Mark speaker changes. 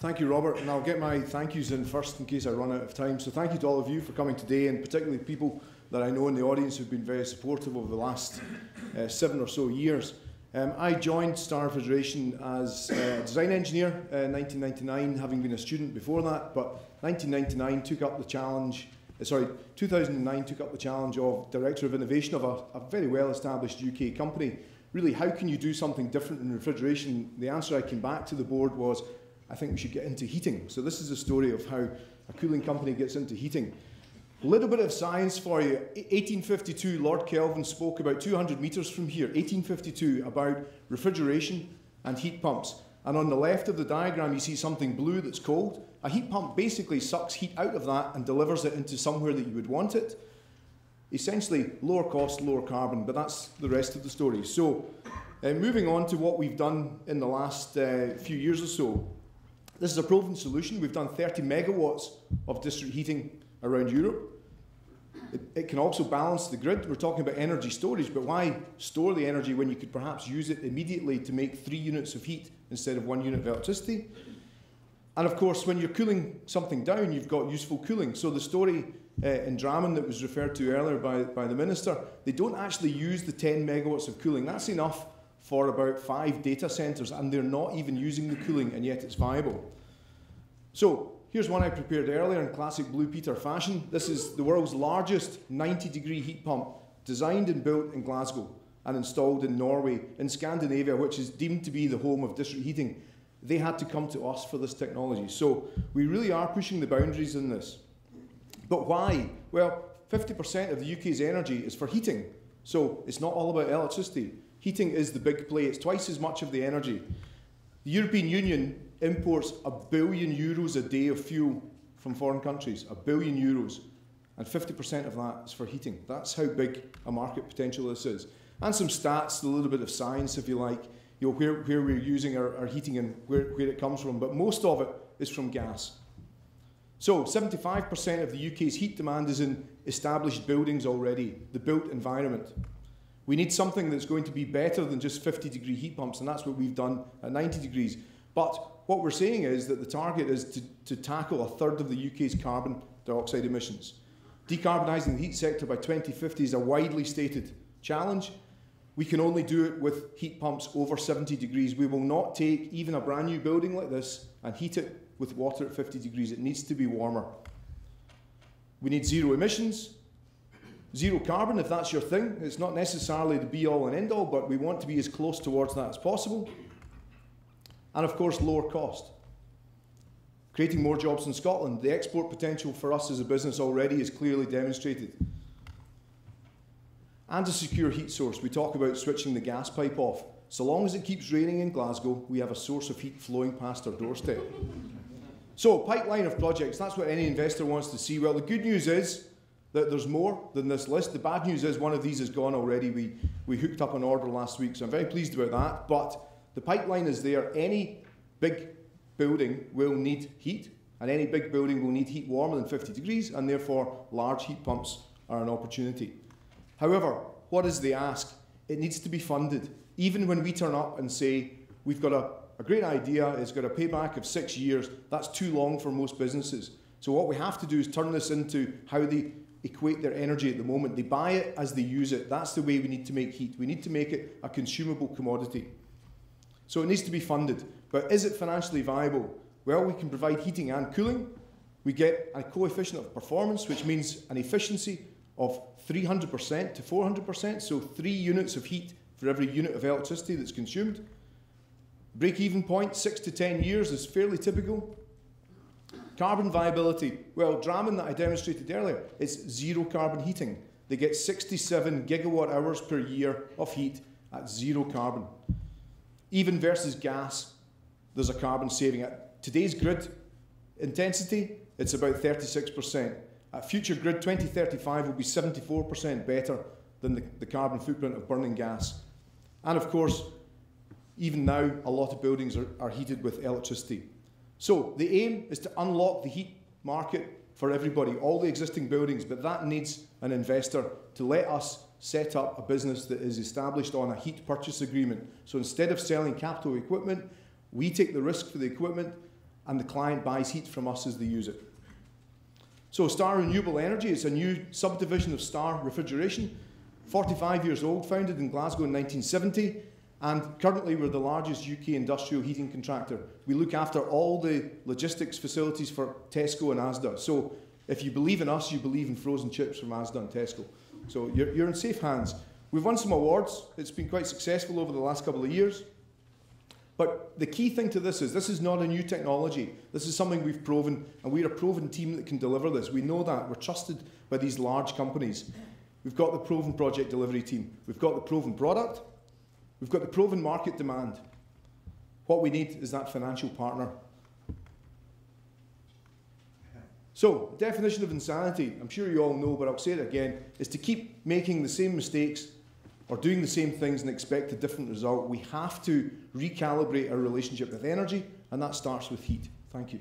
Speaker 1: Thank you, Robert, and I'll get my thank yous in first in case I run out of time. So thank you to all of you for coming today, and particularly people that I know in the audience who've been very supportive over the last 7 or so years. I joined Star Refrigeration as a design engineer in 1999, having been a student before that, but 2009 took up the challenge of Director of Innovation of a very well-established UK company. Really, how can you do something different in refrigeration? The answer I came back to the board was, I think we should get into heating. So this is a story of how a cooling company gets into heating. A little bit of science for you. 1852, Lord Kelvin spoke about 200 metres from here, 1852, about refrigeration and heat pumps. And on the left of the diagram, you see something blue that's cold. A heat pump basically sucks heat out of that and delivers it into somewhere that you would want it. Essentially, lower cost, lower carbon, but that's the rest of the story. So, moving on to what we've done in the last few years or so. This is a proven solution. We've done 30 megawatts of district heating around Europe. It can also balance the grid. We're talking about energy storage, but why store the energy when you could perhaps use it immediately to make 3 units of heat instead of 1 unit of electricity? And of course, when you're cooling something down, you've got useful cooling. So the story in Drammen that was referred to earlier by the Minister, they don't actually use the 10 megawatts of cooling. That's enough for about 5 data centres, and they're not even using the cooling, and yet it's viable. So here's one I prepared earlier in classic Blue Peter fashion. This is the world's largest 90-degree heat pump, designed and built in Glasgow and installed in Norway, in Scandinavia, which is deemed to be the home of district heating. They had to come to us for this technology. So we really are pushing the boundaries in this. But why? Well, 50% of the UK's energy is for heating. So it's not all about electricity. Heating is the big play. It's twice as much of the energy. The European Union imports €1 billion a day of fuel from foreign countries, €1 billion, and 50% of that is for heating. That's how big a market potential this is. And some stats, a little bit of science, if you like, where we're using our heating and where it comes from, but most of it is from gas. So 75% of the UK's heat demand is in established buildings already, the built environment. We need something that's going to be better than just 50-degree heat pumps, and that's what we've done at 90 degrees. But what we're saying is that the target is to tackle 1/3 of the UK's carbon dioxide emissions. Decarbonising the heat sector by 2050 is a widely stated challenge. We can only do it with heat pumps over 70 degrees. We will not take even a brand new building like this and heat it with water at 50 degrees. It needs to be warmer. We need zero emissions. Zero carbon, if that's your thing. It's not necessarily the be-all and end-all, but we want to be as close towards that as possible. And of course, lower cost. Creating more jobs in Scotland. The export potential for us as a business already is clearly demonstrated. And a secure heat source. We talk about switching the gas pipe off. So long as it keeps raining in Glasgow, we have a source of heat flowing past our doorstep. So, pipeline of projects, that's what any investor wants to see. Well, the good news is that there's more than this list. The bad news is one of these is gone already. We hooked up an order last week, so I'm very pleased about that. But the pipeline is there. Any big building will need heat, and any big building will need heat warmer than 50 degrees, and therefore large heat pumps are an opportunity. However, what is the ask? It needs to be funded. Even when we turn up and say, we've got a great idea, it's got a payback of 6 years, that's too long for most businesses. So what we have to do is turn this into how they equate their energy at the moment. They buy it as they use it. That's the way we need to make heat. We need to make it a consumable commodity. So it needs to be funded. But is it financially viable? Well, we can provide heating and cooling. We get a coefficient of performance, which means an efficiency of 300% to 400%, so 3 units of heat for every unit of electricity that's consumed. Break-even point, 6 to 10 years is fairly typical. Carbon viability, well, Drammen that I demonstrated earlier, it's zero carbon heating. They get 67 gigawatt hours per year of heat at zero carbon. Even versus gas, there's a carbon saving. At today's grid intensity, it's about 36%. At future grid 2035 will be 74% better than the carbon footprint of burning gas. And of course, even now, a lot of buildings are heated with electricity. So the aim is to unlock the heat market for everybody, all the existing buildings, but that needs an investor to let us set up a business that is established on a heat purchase agreement. So instead of selling capital equipment, we take the risk for the equipment and the client buys heat from us as they use it. So Star Renewable Energy is a new subdivision of Star Refrigeration, 45 years old, founded in Glasgow in 1970, and currently we're the largest UK industrial heating contractor. We look after all the logistics facilities for Tesco and Asda. So if you believe in us, you believe in frozen chips from Asda and Tesco. So you're in safe hands. We've won some awards. It's been quite successful over the last couple of years. But the key thing to this is not a new technology. This is something we've proven, and we're a proven team that can deliver this. We know that. We're trusted by these large companies. We've got the proven project delivery team. We've got the proven product. We've got the proven market demand. What we need is that financial partner. So, definition of insanity, I'm sure you all know, but I'll say it again, is to keep making the same mistakes or doing the same things and expect a different result. We have to recalibrate our relationship with energy, and that starts with heat. Thank you.